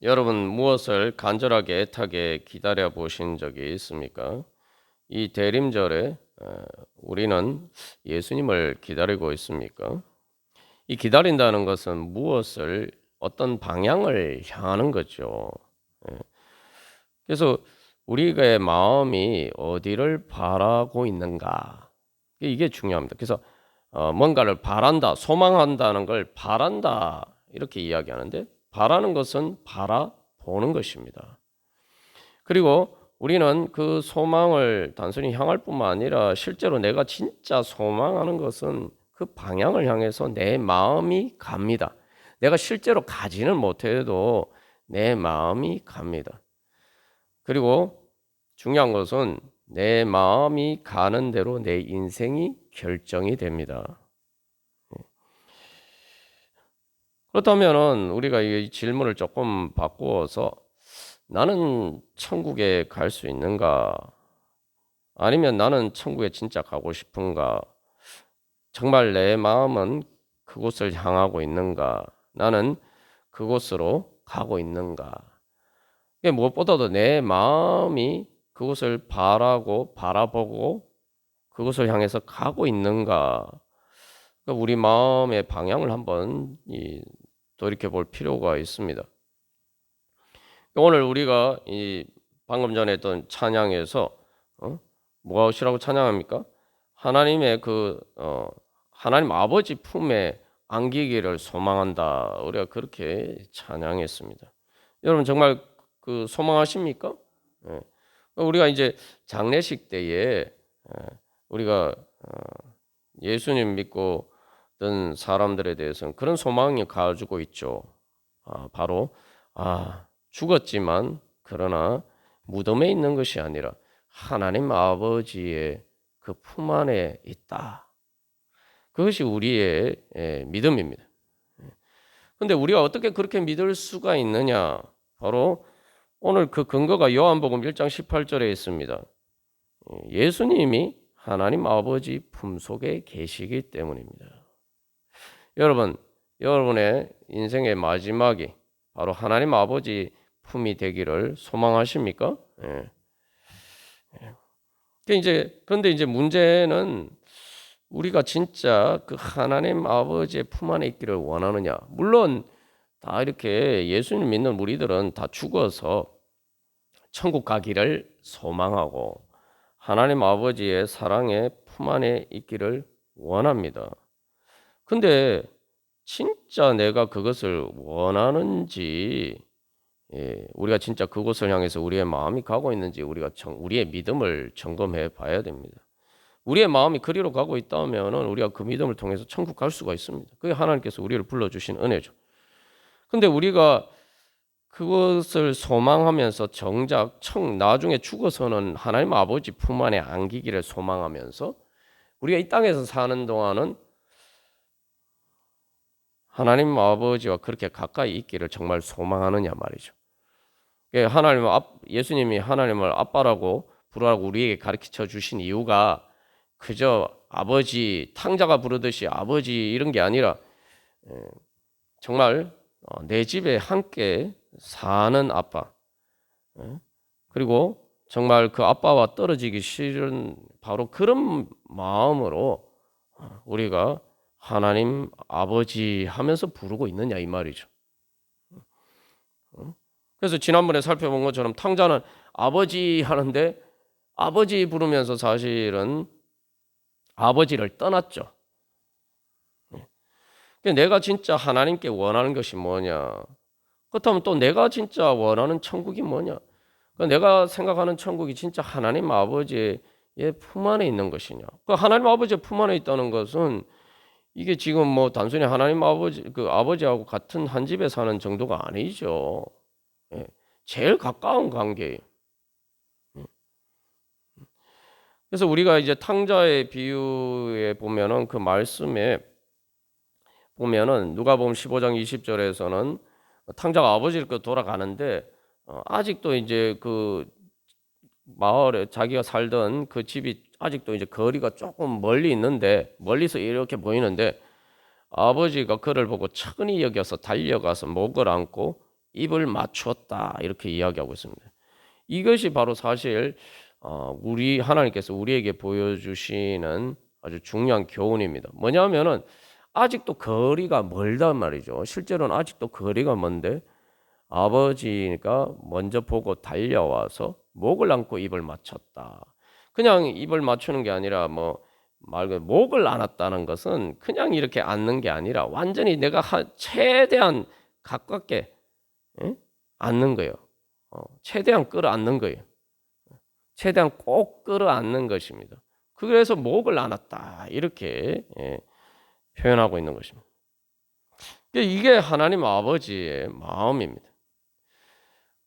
여러분 무엇을 간절하게 애타게 기다려 보신 적이 있습니까? 이 대림절에 우리는 예수님을 기다리고 있습니까? 이 기다린다는 것은 무엇을 어떤 방향을 향하는 거죠. 예. 그래서 우리의 마음이 어디를 바라고 있는가? 이게 중요합니다. 그래서 뭔가를 바란다, 소망한다는 걸 바란다 이렇게 이야기하는데 바라는 것은 바라보는 것입니다. 그리고 우리는 그 소망을 단순히 향할 뿐만 아니라 실제로 내가 진짜 소망하는 것은 그 방향을 향해서 내 마음이 갑니다. 내가 실제로 가지는 못해도 내 마음이 갑니다. 그리고 중요한 것은 내 마음이 가는 대로 내 인생이 결정이 됩니다. 그렇다면은 우리가 이 질문을 조금 바꾸어서 나는 천국에 갈 수 있는가? 아니면 나는 천국에 진짜 가고 싶은가? 정말 내 마음은 그곳을 향하고 있는가? 나는 그곳으로 가고 있는가? 무엇보다도 내 마음이 그곳을 바라보고 그곳을 향해서 가고 있는가? 우리 마음의 방향을 한번 돌이켜 볼 필요가 있습니다. 오늘 우리가 이 방금 전에 했던 찬양에서 무엇이라고 찬양합니까? 하나님의 하나님 아버지 품에 안기기를 소망한다. 우리가 그렇게 찬양했습니다. 여러분 정말 그 소망하십니까? 예. 우리가 이제 장례식 때에 우리가 예수님 믿고 던 사람들에 대해서는 그런 소망이 가지고 있죠. 바로 죽었지만 그러나 무덤에 있는 것이 아니라 하나님 아버지의 그 품 안에 있다. 그것이 우리의 믿음입니다. 그런데 우리가 어떻게 그렇게 믿을 수가 있느냐? 바로 오늘 그 근거가 요한복음 1장 18절에 있습니다. 예수님이 하나님 아버지 품속에 계시기 때문입니다. 여러분, 여러분의 인생의 마지막이 바로 하나님 아버지 품이 되기를 소망하십니까? 예. 그런데 이제 문제는 우리가 진짜 그 하나님 아버지의 품 안에 있기를 원하느냐? 물론 다 이렇게 예수님 믿는 우리들은 다 죽어서 천국 가기를 소망하고 하나님 아버지의 사랑의 품 안에 있기를 원합니다. 근데 진짜 내가 그것을 원하는지, 우리가 진짜 그곳을 향해서 우리의 마음이 가고 있는지 우리의 믿음을 점검해 봐야 됩니다. 우리의 마음이 그리로 가고 있다면 우리가 그 믿음을 통해서 천국 갈 수가 있습니다. 그게 하나님께서 우리를 불러주신 은혜죠. 근데 우리가 그것을 소망하면서 정작 나중에 죽어서는 하나님 아버지 품 안에 안기기를 소망하면서 우리가 이 땅에서 사는 동안은 하나님 아버지와 그렇게 가까이 있기를 정말 소망하느냐 말이죠. 예수님이 하나님을 아빠라고 부르라고 우리에게 가르쳐 주신 이유가 그저 아버지, 탕자가 부르듯이 아버지 이런 게 아니라 정말 내 집에 함께 사는 아빠, 그리고 정말 그 아빠와 떨어지기 싫은 바로 그런 마음으로 우리가 하나님 아버지 하면서 부르고 있느냐 이 말이죠. 그래서 지난번에 살펴본 것처럼 탕자는 아버지 하는데 아버지 부르면서 사실은 아버지를 떠났죠. 내가 진짜 하나님께 원하는 것이 뭐냐? 그렇다면 또 내가 진짜 원하는 천국이 뭐냐? 내가 생각하는 천국이 진짜 하나님 아버지의 품 안에 있는 것이냐? 하나님 아버지의 품 안에 있다는 것은 이게 지금 뭐 단순히 하나님 아버지 그 아버지하고 같은 한 집에 사는 정도가 아니죠. 제일 가까운 관계예요. 그래서 우리가 이제 탕자의 비유에 보면은 그 말씀에 보면은 누가복음 15장 20절에서는 탕자가 아버지를 돌아가는데 아직도 이제 그 마을에 자기가 살던 그 집이 아직도 이제 거리가 조금 멀리 있는데 멀리서 이렇게 보이는데 아버지가 그를 보고 천히 여겨서 달려가서 목을 안고 입을 맞추었다 이렇게 이야기하고 있습니다. 이것이 바로 사실 우리 하나님께서 우리에게 보여주시는 아주 중요한 교훈입니다. 뭐냐면은 아직도 거리가 멀단 말이죠. 실제로는 아직도 거리가 먼데 아버지가 먼저 보고 달려와서 목을 안고 입을 맞췄다. 그냥 입을 맞추는 게 아니라 말 그대로 목을 안았다는 것은 그냥 이렇게 안는 게 아니라 완전히 내가 최대한 가깝게 안는 거예요. 최대한 끌어안는 거예요. 최대한 꼭 끌어안는 것입니다. 그래서 목을 안았다 이렇게 표현하고 있는 것입니다. 이게 하나님 아버지의 마음입니다.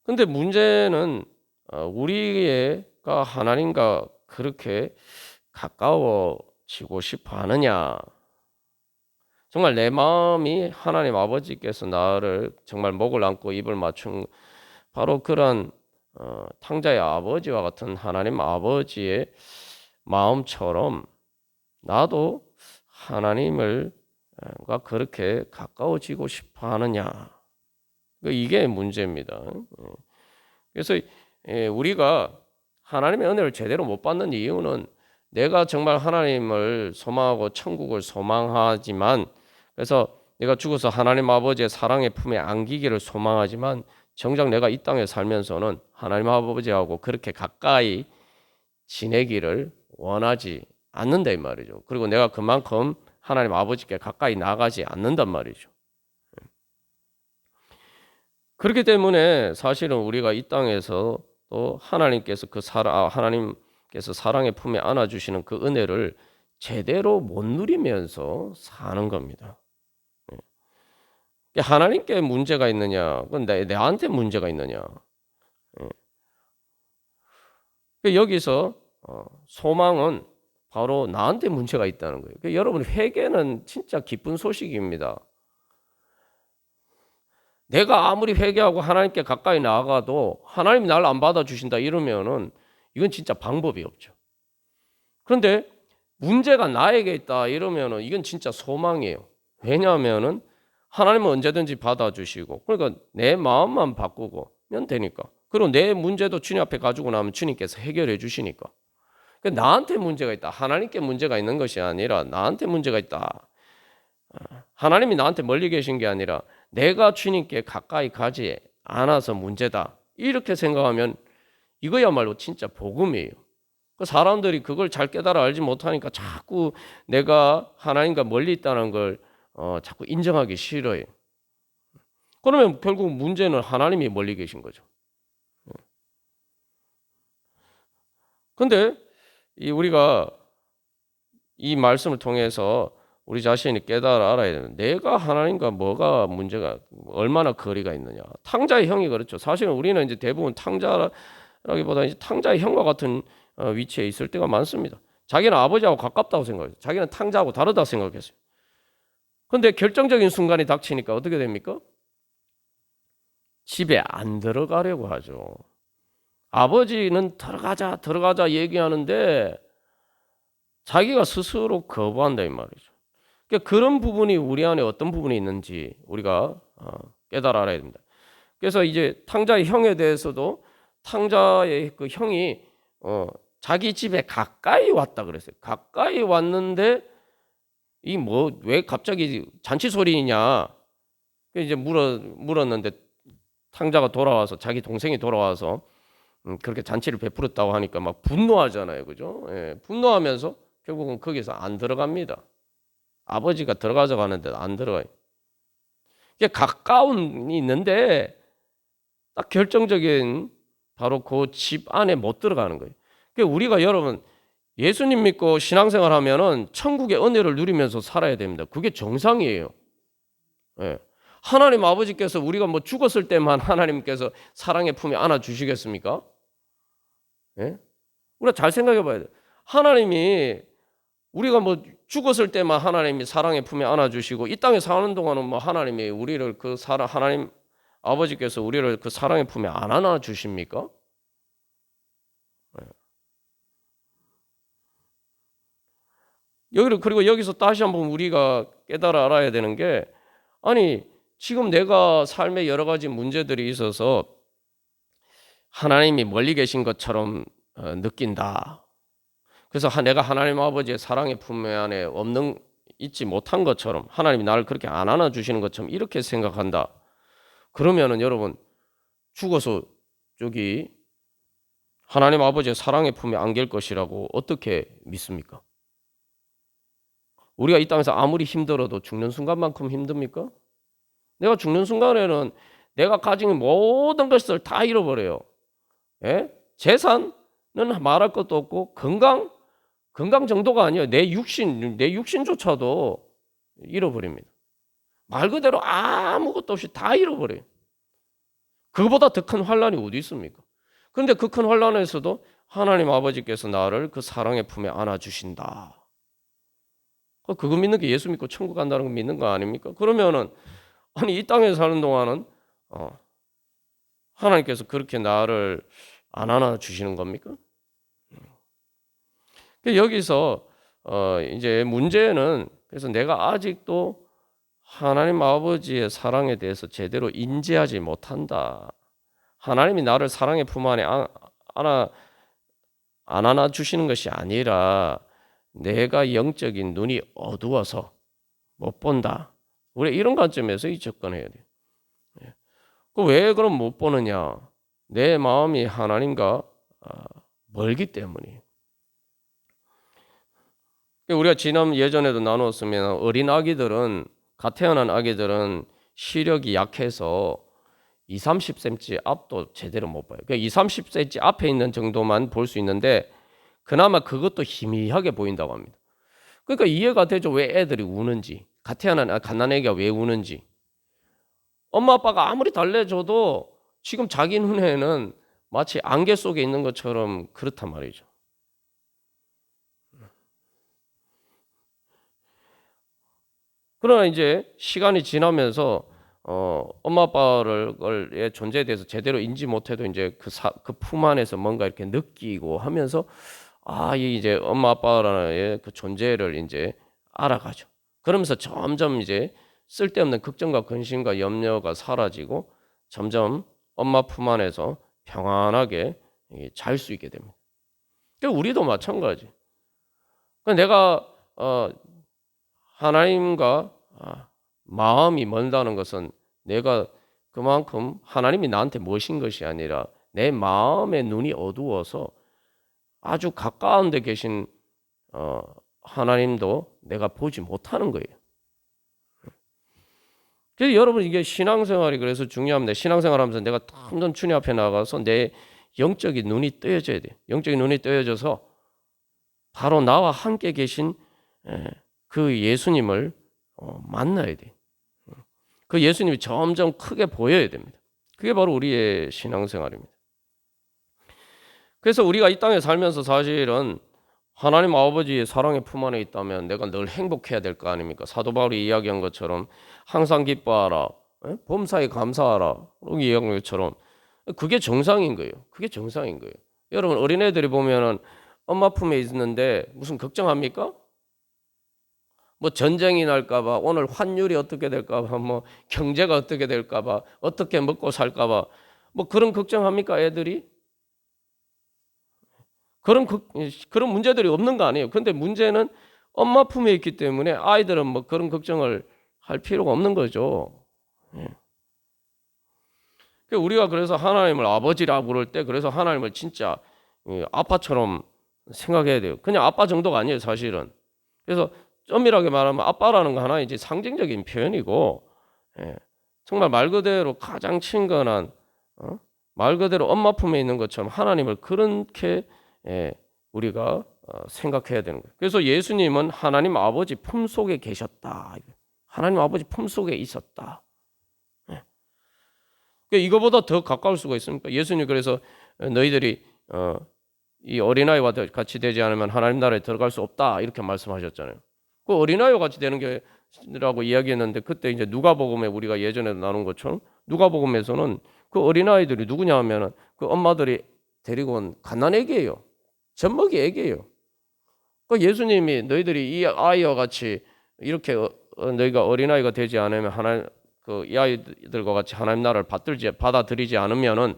근데 문제는 우리가 하나님과 그렇게 가까워지고 싶어 하느냐? 정말 내 마음이 하나님 아버지께서 나를 정말 목을 안고 입을 맞춘 바로 그런 탕자의 아버지와 같은 하나님 아버지의 마음처럼 나도 하나님을 과 그렇게 가까워지고 싶어 하느냐? 이게 문제입니다. 그래서 우리가 하나님의 은혜를 제대로 못 받는 이유는 내가 정말 하나님을 소망하고 천국을 소망하지만 그래서 내가 죽어서 하나님 아버지의 사랑의 품에 안기기를 소망하지만 정작 내가 이 땅에 살면서는 하나님 아버지하고 그렇게 가까이 지내기를 원하지 않는다 이 말이죠. 그리고 내가 그만큼 하나님 아버지께 가까이 나가지 않는단 말이죠. 그렇기 때문에 사실은 우리가 이 땅에서 또 하나님께서 하나님께서 사랑의 품에 안아주시는 그 은혜를 제대로 못 누리면서 사는 겁니다. 하나님께 문제가 있느냐? 그건 내한테 문제가 있느냐? 여기서 소망은 바로 나한테 문제가 있다는 거예요. 여러분 회개는 진짜 기쁜 소식입니다. 내가 아무리 회개하고 하나님께 가까이 나아가도 하나님이 나를 안 받아주신다 이러면은 이건 진짜 방법이 없죠. 그런데 문제가 나에게 있다 이러면은 이건 진짜 소망이에요. 왜냐하면은 하나님은 언제든지 받아주시고 그러니까 내 마음만 바꾸고면 되니까. 그리고 내 문제도 주님 앞에 가지고 나면 주님께서 해결해 주시니까. 나한테 문제가 있다. 하나님께 문제가 있는 것이 아니라 나한테 문제가 있다. 하나님이 나한테 멀리 계신 게 아니라 내가 주님께 가까이 가지 않아서 문제다. 이렇게 생각하면 이거야말로 진짜 복음이에요. 사람들이 그걸 잘 깨달아 알지 못하니까 자꾸 내가 하나님과 멀리 있다는 걸 자꾸 인정하기 싫어요. 그러면 결국 문제는 하나님이 멀리 계신 거죠. 근데 우리가 이 말씀을 통해서 우리 자신이 깨달아 알아야 되는 내가 하나님과 뭐가 문제가 얼마나 거리가 있느냐. 탕자의 형이 그렇죠. 사실은 우리는 이제 대부분 탕자라기보다 이제 탕자의 형과 같은 위치에 있을 때가 많습니다. 자기는 아버지하고 가깝다고 생각해요. 자기는 탕자하고 다르다고 생각했어요. 그런데 결정적인 순간이 닥치니까 어떻게 됩니까? 집에 안 들어가려고 하죠. 아버지는 들어가자 얘기하는데 자기가 스스로 거부한다 이 말이죠. 그러니까 그런 부분이 우리 안에 어떤 부분이 있는지 우리가 깨달아 알아야 됩니다. 그래서 이제 탕자의 형에 대해서도 탕자의 그 형이 자기 집에 가까이 왔다 그랬어요. 가까이 왔는데 이 왜 갑자기 잔치 소리냐? 이제 물었는데 탕자가 돌아와서 자기 동생이 돌아와서 그렇게 잔치를 베풀었다고 하니까 막 분노하잖아요, 그죠? 예, 분노하면서 결국은 거기서 안 들어갑니다. 아버지가 들어가자고 하는데 안 들어가요. 이게 가까운이 있는데 딱 결정적인 바로 그 집 안에 못 들어가는 거예요. 그러니까 우리가 여러분 예수님 믿고 신앙생활 하면은 천국의 은혜를 누리면서 살아야 됩니다. 그게 정상이에요. 예. 하나님 아버지께서 우리가 죽었을 때만 하나님께서 사랑의 품에 안아 주시겠습니까? 예? 우리가 잘 생각해 봐야 돼요. 하나님이 우리가 죽었을 때만 하나님이 사랑의 품에 안아 주시고 이 땅에 사는 동안은 하나님이 우리를 하나님 아버지께서 우리를 그 사랑의 품에 안 안아 주십니까? 그리고 여기서 다시 한번 우리가 깨달아 알아야 되는 게 아니 지금 내가 삶에 여러 가지 문제들이 있어서 하나님이 멀리 계신 것처럼 느낀다. 그래서 내가 하나님 아버지의 사랑의 품 안에 있지 못한 것처럼 하나님이 나를 그렇게 안 안아주시는 것처럼 이렇게 생각한다. 그러면은 여러분 죽어서 저기 하나님 아버지의 사랑의 품에 안길 것이라고 어떻게 믿습니까? 우리가 이 땅에서 아무리 힘들어도 죽는 순간만큼 힘듭니까? 내가 죽는 순간에는 내가 가진 모든 것을 다 잃어버려요. 예? 재산은 말할 것도 없고 건강 정도가 아니에요. 내 육신조차도 잃어버립니다. 말 그대로 아무것도 없이 다 잃어버려요. 그거보다 더 큰 환난이 어디 있습니까? 그런데 그 큰 환난에서도 하나님 아버지께서 나를 그 사랑의 품에 안아주신다. 그거 믿는 게 예수 믿고 천국 간다는 거 믿는 거 아닙니까? 그러면은 아니 이 땅에 사는 동안은 하나님께서 그렇게 나를 안 안아주시는 겁니까? 여기서 이제 문제는 그래서 내가 아직도 하나님 아버지의 사랑에 대해서 제대로 인지하지 못한다. 하나님이 나를 사랑의 품 안에 안 안아주시는 것이 아니라 내가 영적인 눈이 어두워서 못 본다. 우리 이런 관점에서 접근해야 돼요. 왜 그럼 못 보느냐? 내 마음이 하나님과 멀기 때문이에요. 우리가 예전에도 나누었으면 어린 아기들은 갓 태어난 아기들은 시력이 약해서 20-30cm 앞도 제대로 못 봐요. 그러니까 20-30cm 앞에 있는 정도만 볼 수 있는데 그나마 그것도 희미하게 보인다고 합니다. 그러니까 이해가 되죠. 왜 애들이 우는지. 갓 태어난 갓난아기가 왜 우는지. 엄마 아빠가 아무리 달래줘도 지금 자기 눈에는 마치 안개 속에 있는 것처럼 그렇단 말이죠. 그러나 이제 시간이 지나면서 엄마 아빠의 존재에 대해서 제대로 인지 못해도 이제 그 품 안에서 뭔가 이렇게 느끼고 하면서 이제 엄마 아빠라는 그 존재를 이제 알아가죠. 그러면서 점점 이제 쓸데없는 걱정과 근심과 염려가 사라지고 점점 엄마 품 안에서 평안하게 잘 수 있게 됩니다. 그러니까 우리도 마찬가지. 내가 하나님과 마음이 멀다는 것은 내가 그만큼 하나님이 나한테 모신 것이 아니라 내 마음의 눈이 어두워서 아주 가까운 데 계신 하나님도 내가 보지 못하는 거예요. 그래서 여러분 이게 신앙생활이 그래서 중요합니다. 신앙생활하면서 내가 탐전 주님 앞에 나가서 내 영적인 눈이 뜨여져야 돼요. 영적인 눈이 뜨여져서 바로 나와 함께 계신 그 예수님을 만나야 돼요. 그 예수님이 점점 크게 보여야 됩니다. 그게 바로 우리의 신앙생활입니다. 그래서 우리가 이 땅에 살면서 사실은 하나님 아버지의 사랑의 품 안에 있다면 내가 늘 행복해야 될 거 아닙니까? 사도 바울이 이야기한 것처럼 항상 기뻐하라, 범사에 감사하라 이렇게 이야기한 것처럼 그게 정상인 거예요. 그게 정상인 거예요. 여러분 어린애들이 보면은 엄마 품에 있는데 무슨 걱정합니까? 뭐 전쟁이 날까봐, 오늘 환율이 어떻게 될까봐, 뭐 경제가 어떻게 될까봐, 어떻게 먹고 살까봐, 뭐 그런 걱정합니까 애들이? 그런 문제들이 없는 거 아니에요. 그런데 문제는 엄마 품에 있기 때문에 아이들은 뭐 그런 걱정을 할 필요가 없는 거죠. 우리가 그래서 하나님을 아버지라고 부를 때 그래서 하나님을 진짜 아빠처럼 생각해야 돼요. 그냥 아빠 정도가 아니에요, 사실은. 그래서 엄밀하게 말하면 아빠라는 거 하나 이제 상징적인 표현이고, 정말 말 그대로 가장 친근한, 말 그대로 엄마 품에 있는 것처럼 하나님을 그렇게 우리가 생각해야 되는 거예요. 그래서 예수님은 하나님 아버지 품 속에 계셨다. 하나님 아버지 품 속에 있었다. 이거보다 더 가까울 수가 있습니까? 예수님 그래서 너희들이 이 어린아이와 같이 되지 않으면 하나님 나라에 들어갈 수 없다 이렇게 말씀하셨잖아요. 그 어린아이와 같이 되는 게라고 이야기했는데 그때 이제 누가복음에 우리가 예전에도 나눈 것처럼 누가복음에서는 그 어린아이들이 누구냐 하면은 그 엄마들이 데리고 온 갓난아기예요. 젖먹이 애기예요. 그 예수님이 너희들이 이 아이와 같이 이렇게 너희가 어린아이가 되지 않으면 이 아이들과 같이 하나님 나라를 받아들이지 않으면은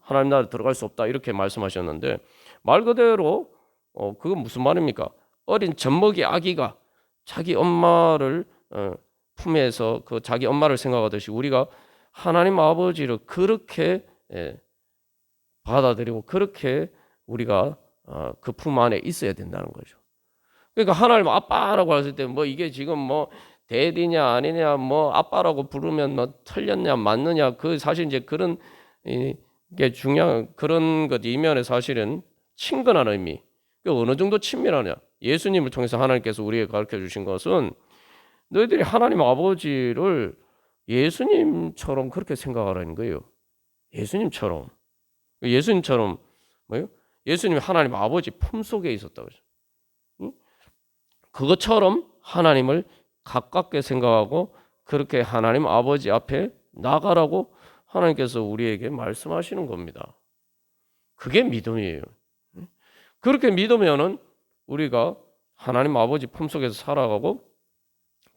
하나님 나라에 들어갈 수 없다 이렇게 말씀하셨는데 말 그대로 그건 무슨 말입니까? 어린 젖먹이 아기가 자기 엄마를 품에서 그 자기 엄마를 생각하듯이 우리가 하나님 아버지를 그렇게 받아들이고 그렇게 우리가 그 품 안에 있어야 된다는 거죠. 그러니까 하나님 아빠라고 했을 때 뭐 이게 지금 뭐 대디냐 아니냐 뭐 아빠라고 부르면 뭐 틀렸냐 맞느냐 그 사실 이제 그런 이게 중요한 그런 것 이면에 사실은 친근한 의미 어느 정도 친밀하냐 예수님을 통해서 하나님께서 우리에게 가르쳐 주신 것은 너희들이 하나님 아버지를 예수님처럼 그렇게 생각하라는 거예요. 예수님처럼 뭐요? 예수님이 하나님 아버지 품속에 있었다고 그러죠. 그것처럼 하나님을 가깝게 생각하고 그렇게 하나님 아버지 앞에 나가라고 하나님께서 우리에게 말씀하시는 겁니다. 그게 믿음이에요. 그렇게 믿으면은 우리가 하나님 아버지 품속에서 살아가고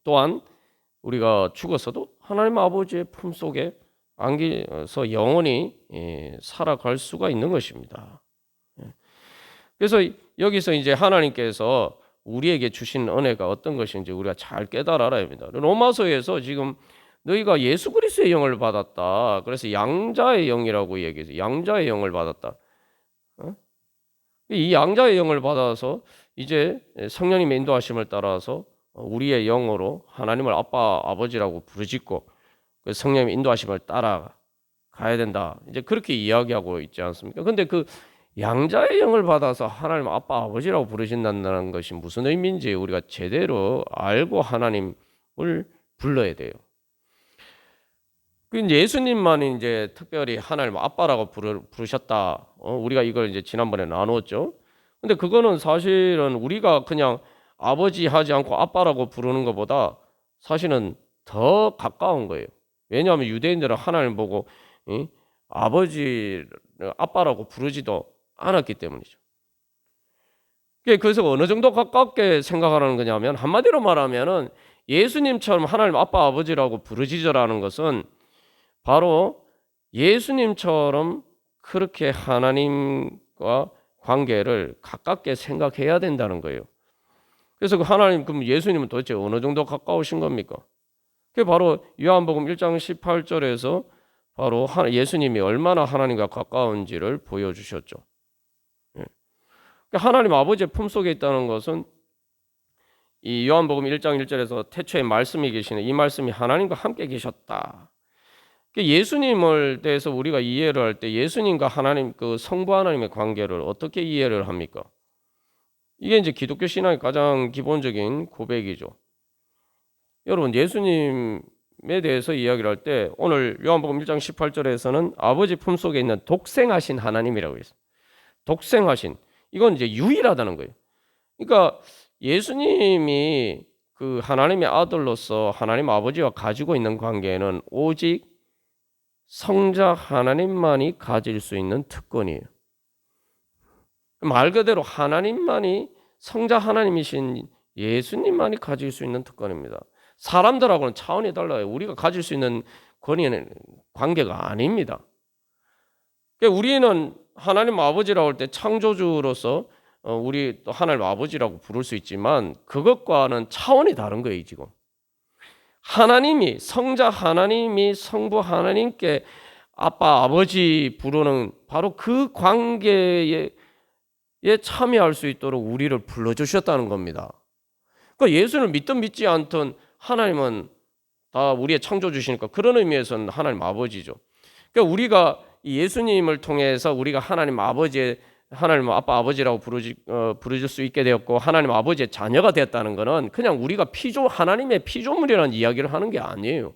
또한 우리가 죽었어도 하나님 아버지의 품속에 안겨서 영원히 살아갈 수가 있는 것입니다. 그래서 여기서 이제 하나님께서 우리에게 주신 은혜가 어떤 것인지 우리가 잘 깨달아야 합니다. 로마서에서 지금 너희가 예수 그리스도의 영을 받았다. 그래서 양자의 영이라고 얘기해서 양자의 영을 받았다. 이 양자의 영을 받아서 이제 성령님의 인도하심을 따라서 우리의 영으로 하나님을 아빠 아버지라고 부르짖고 성령님의 인도하심을 따라 가야 된다. 이제 그렇게 이야기하고 있지 않습니까? 근데 그 양자의 영을 받아서 하나님 아빠 아버지라고 부르신다는 것이 무슨 의미인지 우리가 제대로 알고 하나님을 불러야 돼요. 그 예수님만 이제 특별히 하나님 아빠라고 부르셨다. 우리가 이걸 이제 지난번에 나누었죠. 근데 그거는 사실은 우리가 그냥 아버지 하지 않고 아빠라고 부르는 것보다 사실은 더 가까운 거예요. 왜냐하면 유대인들은 하나님 보고 아버지 아빠라고 부르지도 않았기 때문이죠. 그래서 어느 정도 가깝게 생각하라는 거냐면 한마디로 말하면은 예수님처럼 하나님 아빠 아버지라고 부르짖으라는 것은 바로 예수님처럼 그렇게 하나님과 관계를 가깝게 생각해야 된다는 거예요. 그래서 그 하나님 그럼 예수님은 도대체 어느 정도 가까우신 겁니까? 그게 바로 요한복음 1장 18절에서 바로 예수님이 얼마나 하나님과 가까운지를 보여주셨죠. 하나님 아버지의 품속에 있다는 것은 이 요한복음 1장 1절에서 태초에 말씀이 계시는 이 말씀이 하나님과 함께 계셨다. 예수님을 대해서 우리가 이해를 할 때 예수님과 하나님 그 성부 하나님의 관계를 어떻게 이해를 합니까? 이게 이제 기독교 신앙의 가장 기본적인 고백이죠. 여러분 예수님에 대해서 이야기를 할 때 오늘 요한복음 1장 18절에서는 아버지 품속에 있는 독생하신 하나님이라고 했어요. 독생하신 이건 이제 유일하다는 거예요. 그러니까 예수님이 그 하나님의 아들로서 하나님 아버지와 가지고 있는 관계는 오직 성자 하나님만이 가질 수 있는 특권이에요. 말 그대로 하나님만이 성자 하나님이신 예수님만이 가질 수 있는 특권입니다. 사람들하고는 차원이 달라요. 우리가 가질 수 있는 권위는 관계가 아닙니다. 그러니까 우리는 하나님 아버지라고 할 때 창조주로서 우리 또 하나님 아버지라고 부를 수 있지만 그것과는 차원이 다른 거예요. 지금 하나님이 성자 하나님이 성부 하나님께 아빠 아버지 부르는 바로 그 관계에 참여할 수 있도록 우리를 불러주셨다는 겁니다. 그러니까 예수를 믿든 믿지 않든 하나님은 다 우리의 창조주시니까 그런 의미에서는 하나님 아버지죠. 그러니까 우리가 예수님을 통해서 우리가 하나님 아버지의 하나님 아빠 아버지라고 부르질 수 있게 되었고 하나님 아버지의 자녀가 되었다는 것은 그냥 우리가 하나님의 피조물이라는 이야기를 하는 게 아니에요.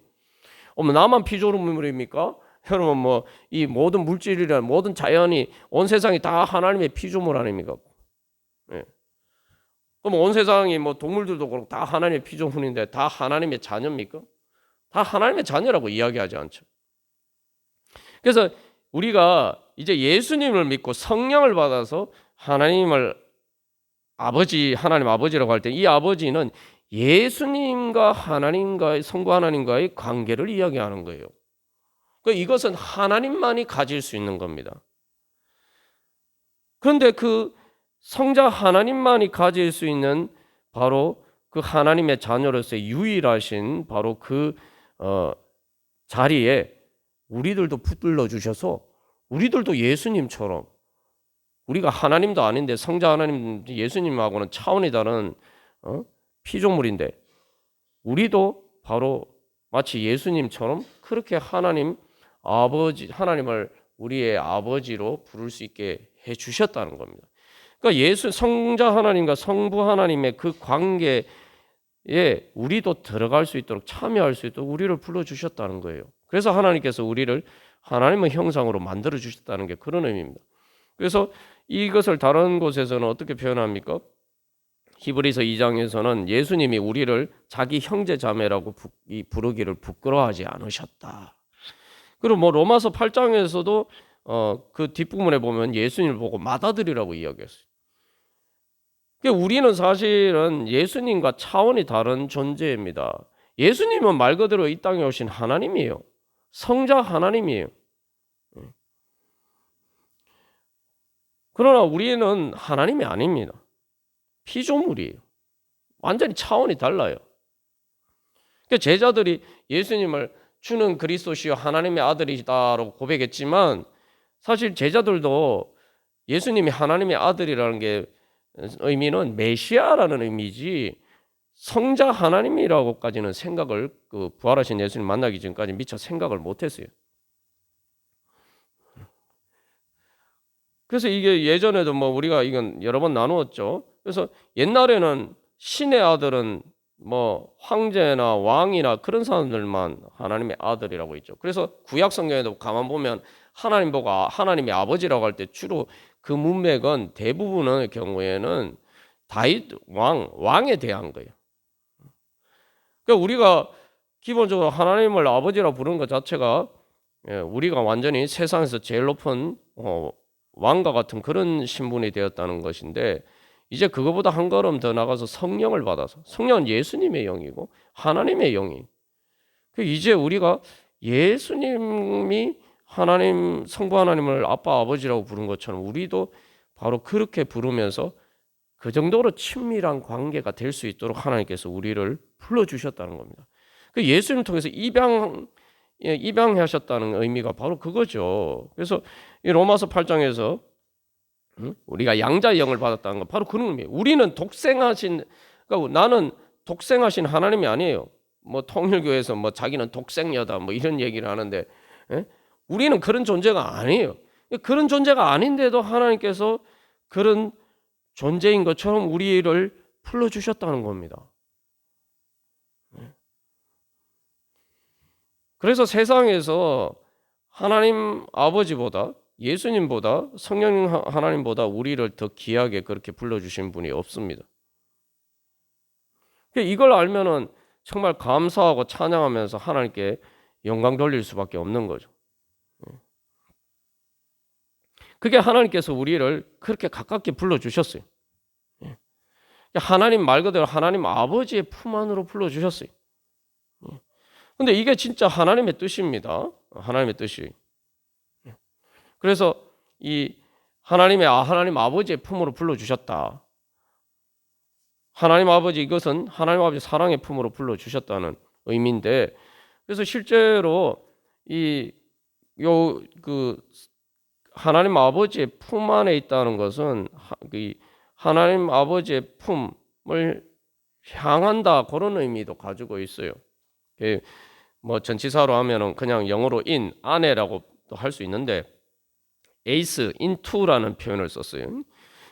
나만 피조물입니까? 여러분 뭐 이 모든 물질이란 모든 자연이 온 세상이 다 하나님의 피조물 아닙니까? 예. 그럼 온 세상이 뭐 동물들도 그렇고 다 하나님의 피조물인데 다 하나님의 자녀입니까? 다 하나님의 자녀라고 이야기하지 않죠. 그래서 우리가 이제 예수님을 믿고 성령을 받아서 하나님 아버지라고 할 때 이 아버지는 예수님과 하나님과의 성부 하나님과의 관계를 이야기하는 거예요. 그러니까 이것은 하나님만이 가질 수 있는 겁니다. 그런데 그 성자 하나님만이 가질 수 있는 바로 그 하나님의 자녀로서의 유일하신 바로 그 자리에 우리들도 붙들러 주셔서 우리들도 예수님처럼, 우리가 하나님도 아닌데 성자 하나님 예수님하고는 차원이 다른 피조물인데 우리도 바로 마치 예수님처럼 그렇게 하나님 아버지, 하나님을 우리의 아버지로 부를 수 있게 해 주셨다는 겁니다. 그러니까 예수 성자 하나님과 성부 하나님의 그 관계에 우리도 들어갈 수 있도록, 참여할 수 있도록 우리를 불러 주셨다는 거예요. 그래서 하나님께서 우리를 하나님의 형상으로 만들어 주셨다는 게 그런 의미입니다. 그래서 이것을 다른 곳에서는 어떻게 표현합니까? 히브리서 2장에서는 예수님이 우리를 자기 형제 자매라고 부르기를 부끄러워하지 않으셨다. 그리고 뭐 로마서 8장에서도 그 뒷부분에 보면 예수님을 보고 맏아들이라고 이야기했어요. 그러니까 우리는 사실은 예수님과 차원이 다른 존재입니다. 예수님은 말 그대로 이 땅에 오신 하나님이에요. 성자 하나님이에요. 그러나 우리는 하나님이 아닙니다. 피조물이에요. 완전히 차원이 달라요. 그러니까 제자들이 예수님을 주는 그리스도시요 하나님의 아들이다라고 고백했지만 사실 제자들도 예수님이 하나님의 아들이라는 게 의미는 메시아라는 의미지 성자 하나님이라고까지는 생각을, 그 부활하신 예수님 만나기 전까지 미처 생각을 못했어요. 그래서 이게 예전에도 뭐 우리가 이건 여러 번 나누었죠. 그래서 옛날에는 신의 아들은 뭐 황제나 왕이나 그런 사람들만 하나님의 아들이라고 있죠. 그래서 구약 성경에도 가만 보면 하나님 보고 하나님의 아버지라고 할 때 주로 그 문맥은 대부분의 경우에는 다윗 왕에 대한 거예요. 그러니까 우리가 기본적으로 하나님을 아버지라고 부르는 것 자체가 우리가 완전히 세상에서 제일 높은 왕과 같은 그런 신분이 되었다는 것인데, 이제 그거보다 한 걸음 더 나가서 성령을 받아서, 성령은 예수님의 영이고 하나님의 영이, 이제 우리가 예수님이 하나님 성부 하나님을 아빠 아버지라고 부른 것처럼 우리도 바로 그렇게 부르면서 그 정도로 친밀한 관계가 될 수 있도록 하나님께서 우리를 불러주셨다는 겁니다. 그 예수님을 통해서 입양하셨다는 의미가 바로 그거죠. 그래서 이 로마서 8장에서 우리가 양자의 영을 받았다는 건 바로 그런 의미예요. 우리는 독생하신, 그러니까 나는 독생하신 하나님이 아니에요. 뭐 통일교에서 뭐 자기는 독생녀다 뭐 이런 얘기를 하는데, 우리는 그런 존재가 아니에요. 그런 존재가 아닌데도 하나님께서 그런 존재인 것처럼 우리를 불러주셨다는 겁니다. 그래서 세상에서 하나님 아버지보다, 예수님보다, 성령 하나님보다 우리를 더 귀하게 그렇게 불러주신 분이 없습니다. 이걸 알면은 정말 감사하고 찬양하면서 하나님께 영광 돌릴 수밖에 없는 거죠. 그게 하나님께서 우리를 그렇게 가깝게 불러주셨어요. 하나님 말 그대로 하나님 아버지의 품 안으로 불러주셨어요. 근데 이게 진짜 하나님의 뜻입니다. 하나님의 뜻이. 그래서 이 하나님 아버지의 품으로 불러주셨다. 하나님 아버지, 이것은 하나님 아버지 사랑의 품으로 불러주셨다는 의미인데, 그래서 실제로 하나님 아버지의 품 안에 있다는 것은 하나님 아버지의 품을 향한다, 그런 의미도 가지고 있어요. 뭐 전치사로 하면은 그냥 영어로 in, 안에라고 할 수 있는데 에이스, into라는 표현을 썼어요.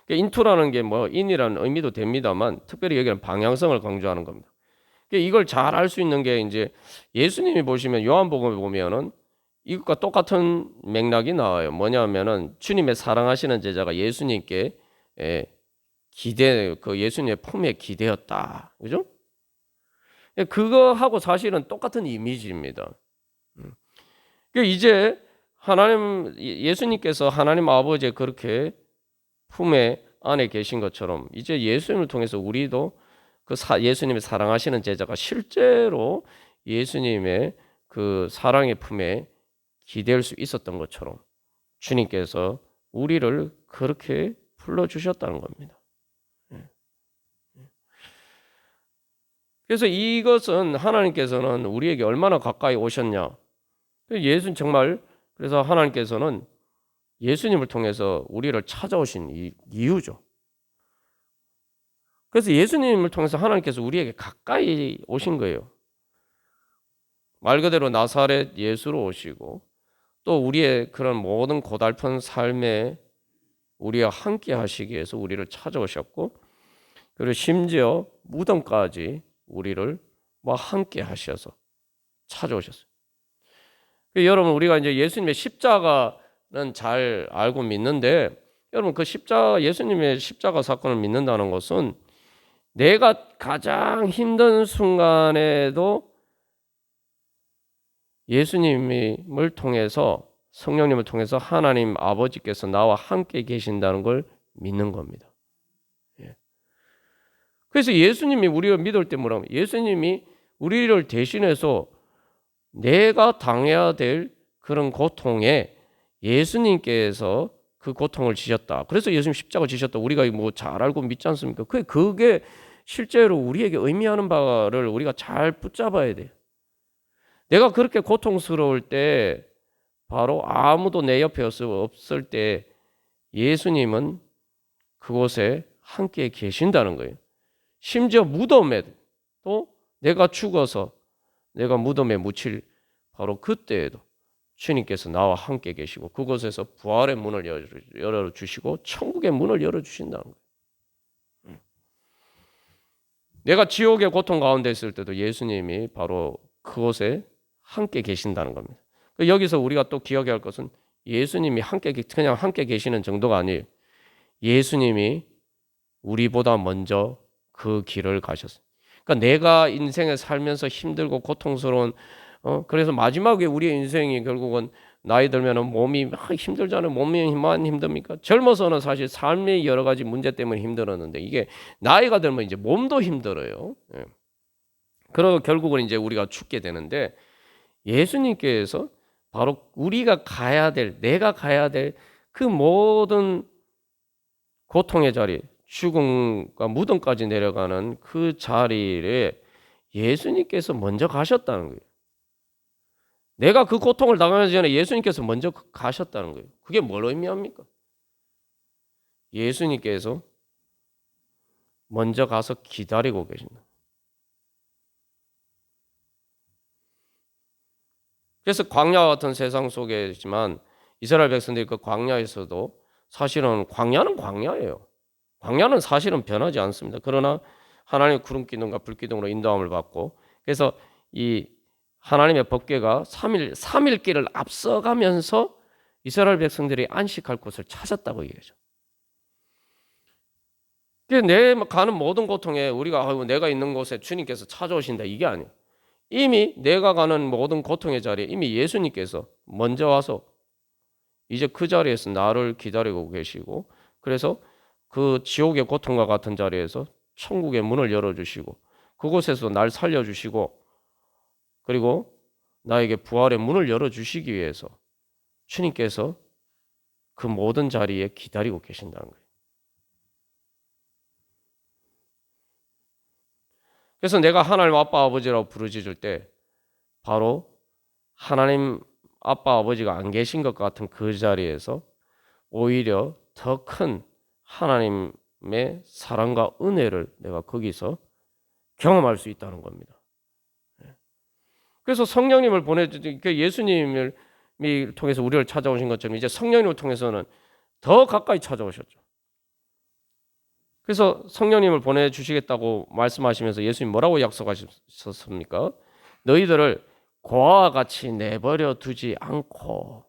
into라는 게 뭐 in이라는 의미도 됩니다만 특별히 여기는 방향성을 강조하는 겁니다. 이걸 잘 알 수 있는 게 이제 예수님이 보시면 요한복음에 보면은 이것과 똑같은 맥락이 나와요. 뭐냐면은 주님의 사랑하시는 제자가 예수님께 그 예수님의 품에 기대었다. 그죠? 그거하고 사실은 똑같은 이미지입니다. 이제 예수님께서 하나님 아버지의 그렇게 품에 안에 계신 것처럼 이제 예수님을 통해서 우리도 예수님이 사랑하시는 제자가 실제로 예수님의 그 사랑의 품에 기댈 수 있었던 것처럼 주님께서 우리를 그렇게 불러주셨다는 겁니다. 그래서 이것은 하나님께서는 우리에게 얼마나 가까이 오셨냐. 정말 그래서 하나님께서는 예수님을 통해서 우리를 찾아오신 이유죠. 그래서 예수님을 통해서 하나님께서 우리에게 가까이 오신 거예요. 말 그대로 나사렛 예수로 오시고 또 우리의 그런 모든 고달픈 삶에 우리와 함께 하시기 위해서 우리를 찾아오셨고 그리고 심지어 무덤까지 우리를 함께 하셔서 찾아오셨어요. 여러분 우리가 이제 예수님의 십자가는 잘 알고 믿는데 여러분 그 예수님의 십자가 사건을 믿는다는 것은 내가 가장 힘든 순간에도 예수님을 통해서 성령님을 통해서 하나님 아버지께서 나와 함께 계신다는 걸 믿는 겁니다. 그래서 예수님이 우리가 믿을 때 뭐라고 하면 예수님이 우리를 대신해서 내가 당해야 될 그런 고통에 예수님께서 그 고통을 지셨다. 그래서 예수님 십자가 지셨다. 우리가 잘 알고 믿지 않습니까? 그게 실제로 우리에게 의미하는 바를 우리가 잘 붙잡아야 돼요. 내가 그렇게 고통스러울 때 바로 아무도 내 옆에 없을 때 예수님은 그곳에 함께 계신다는 거예요. 심지어 무덤에도 내가 죽어서 내가 무덤에 묻힐 바로 그때에도 주님께서 나와 함께 계시고 그곳에서 부활의 문을 열어주시고 천국의 문을 열어주신다는 거예요. 내가 지옥의 고통 가운데 있을 때도 예수님이 바로 그곳에 함께 계신다는 겁니다. 여기서 우리가 또 기억해야 할 것은 예수님이 그냥 함께 계시는 정도가 아니에요. 예수님이 우리보다 먼저 그 길을 가셨어요. 그러니까 내가 인생에 살면서 힘들고 고통스러운 그래서 마지막에 우리의 인생이 결국은 나이 들면 몸이 힘들잖아요. 몸만 힘듭니까? 젊어서는 사실 삶의 여러 가지 문제 때문에 힘들었는데 이게 나이가 들면 이제 몸도 힘들어요. 그러고 결국은 이제 우리가 죽게 되는데 예수님께서 바로 내가 가야 될 그 모든 고통의 자리, 죽음과 무덤까지 내려가는 그 자리에 예수님께서 먼저 가셨다는 거예요. 내가 그 고통을 당하기 전에 예수님께서 먼저 가셨다는 거예요. 그게 뭘 의미합니까? 예수님께서 먼저 가서 기다리고 계신다. 그래서 광야와 같은 세상 속에지만 이스라엘 백성들이 그 광야에서도 사실은 광야는 광야예요. 광야는 사실은 변하지 않습니다. 그러나 하나님의 구름 기둥과 불 기둥으로 인도함을 받고 그래서 이 하나님의 법궤가 3일 길을 앞서가면서 이스라엘 백성들이 안식할 곳을 찾았다고 얘기하죠. 내 가는 모든 고통에 우리가 내가 있는 곳에 주님께서 찾아오신다 이게 아니에요. 이미 내가 가는 모든 고통의 자리에 이미 예수님께서 먼저 와서 이제 그 자리에서 나를 기다리고 계시고 그래서 그 지옥의 고통과 같은 자리에서 천국의 문을 열어주시고 그곳에서 날 살려주시고 그리고 나에게 부활의 문을 열어주시기 위해서 주님께서 그 모든 자리에 기다리고 계신다는 거예요. 그래서 내가 하나님 아빠 아버지라고 부르짖을 때 바로 하나님 아빠 아버지가 안 계신 것 같은 그 자리에서 오히려 더 큰 하나님의 사랑과 은혜를 내가 거기서 경험할 수 있다는 겁니다. 그래서 성령님을 예수님을 통해서 우리를 찾아오신 것처럼 이제 성령님을 통해서는 더 가까이 찾아오셨죠. 그래서 성령님을 보내주시겠다고 말씀하시면서 예수님 뭐라고 약속하셨습니까? 너희들을 고아와 같이 내버려 두지 않고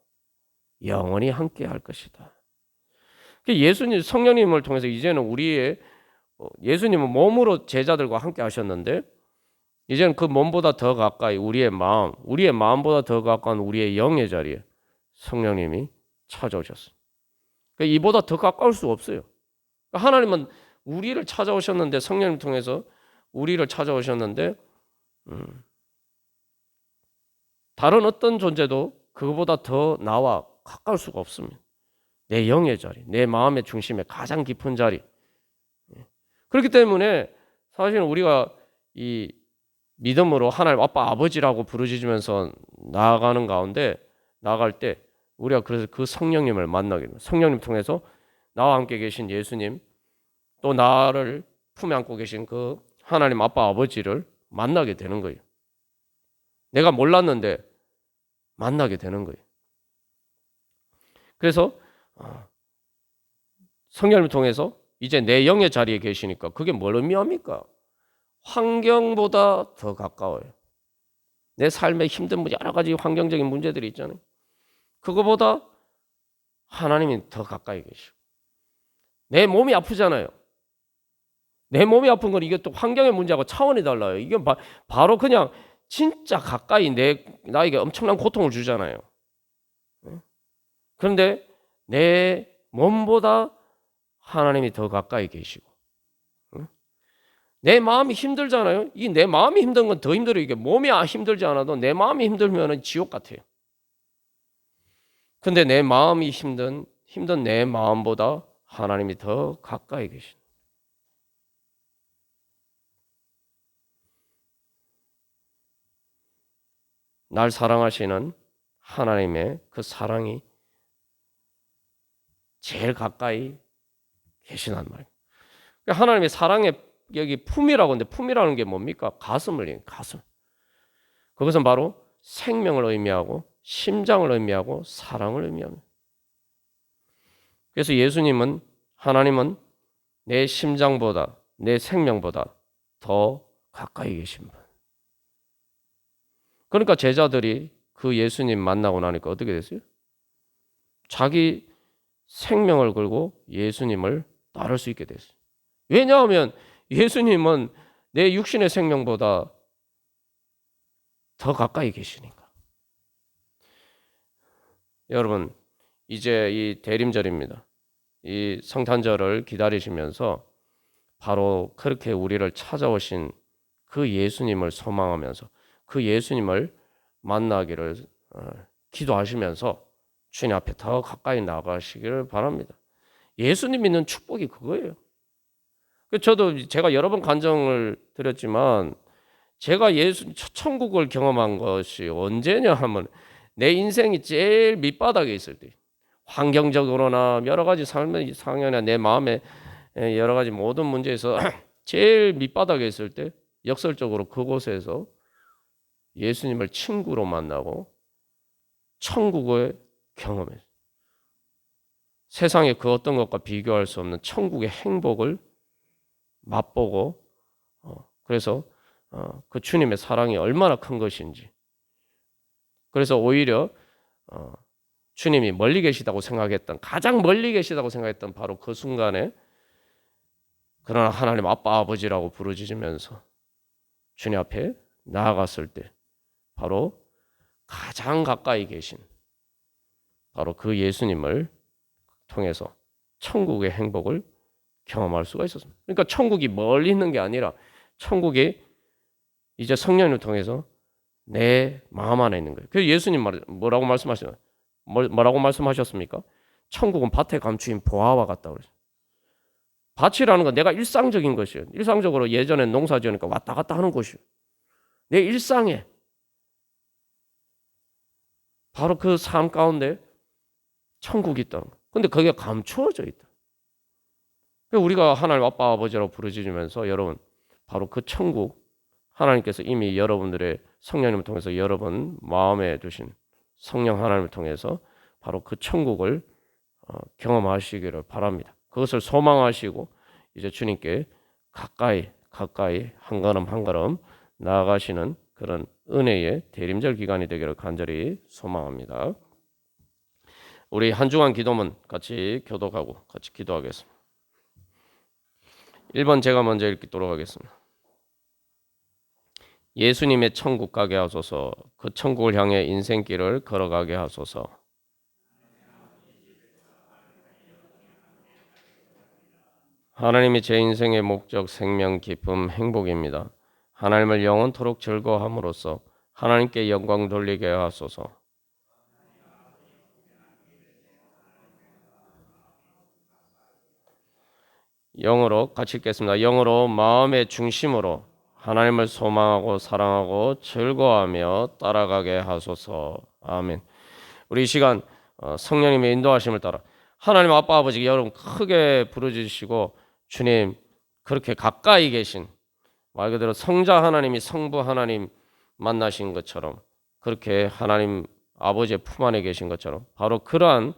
영원히 함께 할 것이다. 예수님 성령님을 통해서 이제는 예수님은 몸으로 제자들과 함께 하셨는데 이제는 그 몸보다 더 가까이 우리의 마음보다 더 가까운 우리의 영의 자리에 성령님이 찾아오셨어요. 이보다 더 가까울 수 없어요. 하나님은 우리를 찾아오셨는데 성령님 통해서 우리를 찾아오셨는데 다른 어떤 존재도 그거보다 더 나와 가까울 수가 없습니다. 내 영의 자리, 내 마음의 중심에 가장 깊은 자리. 그렇기 때문에 사실은 우리가 이 믿음으로 하나님 아빠 아버지라고 부르짖으면서 나아가는 가운데 나아갈 때 우리가 그래서 그 성령님을 만나게 됩니다. 성령님 통해서 나와 함께 계신 예수님 또 나를 품에 안고 계신 그 하나님 아빠 아버지를 만나게 되는 거예요. 내가 몰랐는데 만나게 되는 거예요. 그래서 성령님을 통해서 이제 내 영의 자리에 계시니까 그게 뭘 의미합니까? 환경보다 더 가까워요. 내 삶에 힘든 여러 가지 환경적인 문제들이 있잖아요. 그거보다 하나님이 더 가까이 계시고 내 몸이 아프잖아요. 내 몸이 아픈 건 이게 또 환경의 문제하고 차원이 달라요. 이게 바로 그냥 진짜 가까이 나에게 엄청난 고통을 주잖아요. 그런데 내 몸보다 하나님이 더 가까이 계시고 내 마음이 힘들잖아요. 이 내 마음이 힘든 건 더 힘들어요. 이게 몸이 힘들지 않아도 내 마음이 힘들면 지옥 같아요. 근데 내 마음이 힘든 내 마음보다 하나님이 더 가까이 계신. 날 사랑하시는 하나님의 그 사랑이 제일 가까이 계시단 말이에요. 하나님의 사랑의 여기 품이라고 하는데 품이라는 게 뭡니까? 가슴을 얘기해요. 가슴. 그것은 바로 생명을 의미하고 심장을 의미하고 사랑을 의미합니다. 그래서 예수님은 하나님은 내 심장보다 내 생명보다 더 가까이 계신 분. 그러니까 제자들이 그 예수님 만나고 나니까 어떻게 됐어요? 자기 생명을 걸고 예수님을 따를 수 있게 됐어요. 왜냐하면 예수님은 내 육신의 생명보다 더 가까이 계시니까. 여러분, 이제 이 대림절입니다. 이 성탄절을 기다리시면서 바로 그렇게 우리를 찾아오신 그 예수님을 소망하면서 그 예수님을 만나기를 기도하시면서 주님 앞에 더 가까이 나가시기를 바랍니다. 예수님 믿는 축복이 그거예요. 저도 제가 여러 번 간증을 드렸지만 제가 천국을 경험한 것이 언제냐 하면 내 인생이 제일 밑바닥에 있을 때, 환경적으로나 여러 가지 삶의 상황이나 내 마음의 여러 가지 모든 문제에서 제일 밑바닥에 있을 때 역설적으로 그곳에서 예수님을 친구로 만나고 천국을 경험했어요. 세상의 그 어떤 것과 비교할 수 없는 천국의 행복을 맛보고 그래서 그 주님의 사랑이 얼마나 큰 것인지, 그래서 오히려 주님이 멀리 계시다고 생각했던, 가장 멀리 계시다고 생각했던 바로 그 순간에 그러나 하나님 아빠 아버지라고 부르짖으면서 주님 앞에 나아갔을 때 바로 가장 가까이 계신 바로 그 예수님을 통해서 천국의 행복을 경험할 수가 있었습니다. 그러니까 천국이 멀리 있는 게 아니라 천국이 이제 성령을 통해서 내 마음 안에 있는 거예요. 그래서 예수님 뭐라고 말씀하셨나요? 뭐라고 말씀하셨습니까? 천국은 밭에 감추인 보화와 같다고 그랬어요. 밭이라는 건 내가 일상적인 것이에요. 일상적으로 예전엔 농사 지으니까 왔다 갔다 하는 곳이에요. 내 일상에 바로 그 삶 가운데 천국이 있다는 거예요. 근데 그게 감추어져 있다. 우리가 하나님 아빠 아버지라고 부르짖으면서 여러분 바로 그 천국, 하나님께서 이미 여러분들의 성령님을 통해서 여러분 마음에 두신 성령 하나님을 통해서 바로 그 천국을 경험하시기를 바랍니다. 그것을 소망하시고 이제 주님께 가까이 한 걸음 한 걸음 나아가시는 그런 은혜의 대림절 기간이 되기를 간절히 소망합니다. 우리 한 주간 기도문 같이 교독하고 같이 기도하겠습니다. 1번 제가 먼저 읽도록 하겠습니다. 예수님의 천국 가게 하소서. 그 천국을 향해 인생길을 걸어가게 하소서. 하나님이 제 인생의 목적, 생명, 기쁨, 행복입니다. 하나님을 영원토록 즐거워함으로써 하나님께 영광 돌리게 하소서. 영으로 같이 읽겠습니다. 영으로 마음의 중심으로 하나님을 소망하고 사랑하고 즐거워하며 따라가게 하소서. 아멘. 우리 이 시간 성령님의 인도하심을 따라 하나님 아빠 아버지 여러분 크게 부르짖으시고 주님 그렇게 가까이 계신 말 그대로 성자 하나님이 성부 하나님 만나신 것처럼 그렇게 하나님 아버지의 품 안에 계신 것처럼 바로 그러한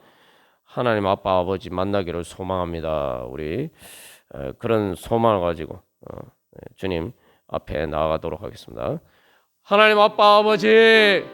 하나님 아빠 아버지 만나기를 소망합니다. 우리 그런 소망을 가지고 주님 앞에 나아가도록 하겠습니다. 하나님 아빠 아버지